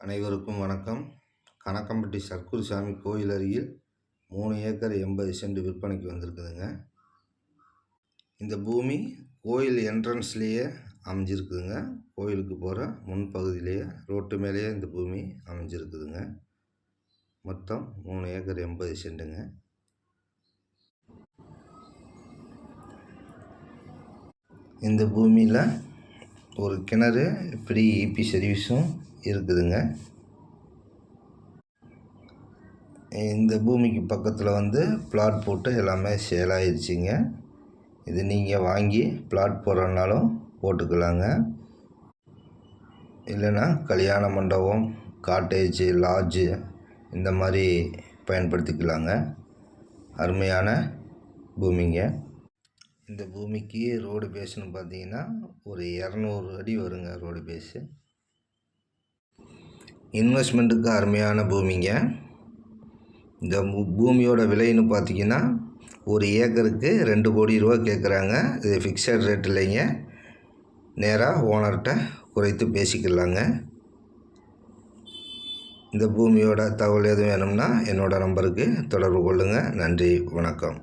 அனைவருக்கும் வணக்கம். கணக்கம்பட்டி சர்க்குருசாமி கோயில் அருகில் 3 ஏக்கர் 80 சென்ட் விற்பனைக்கு வந்திருக்குதுங்க. இந்த பூமி கோயில் என்ட்ரன்ஸ்லேயே அமைஞ்சிருக்குதுங்க. கோயிலுக்கு போகிற முன்பகுதியிலேயே ரோட்டு மேலேயே இந்த பூமி அமைஞ்சிருக்குதுங்க. மொத்தம் 3 ஏக்கர் 80 சென்ட்டுங்க. இந்த பூமியில் ஒரு கிணறு ஃப்ரீ ஈபி சர்வீஸும் இருக்குதுங்க. இந்த பூமிக்கு பக்கத்தில் பிளாட் போட்டு எல்லாமே சேல் ஆயிடுச்சுங்க. இது நீங்கள் வாங்கி பிளாட் போடுறதுனாலும் போட்டுக்கலாங்க. இல்லைன்னா கல்யாண மண்டபம், காட்டேஜ், லாட்ஜு இந்த மாதிரி பயன்படுத்திக்கலாங்க. அருமையான பூமிங்க. இந்த பூமிக்கு ரோடு பேஸ்னு பார்த்தீங்கன்னா ஒரு 200 அடி வருங்க ரோடு பேஸு. இன்வெஸ்ட்மெண்ட்டுக்கு அருமையான பூமிங்க. இந்த பூமியோட விலைன்னு பார்த்தீங்கன்னா ஒரு ஏக்கருக்கு 2 கோடி ரூபா கேட்குறாங்க. இது ஃபிக்ஸட் ரேட் இல்லைங்க. நேராக ஓனர்கிட்ட குறைத்து பேசிக்கலாங்க. இந்த பூமியோட தகவல் எதுவும் வேணும்னா என்னோடய நம்பருக்கு தொடர்பு கொள்ளுங்கள். நன்றி, வணக்கம்.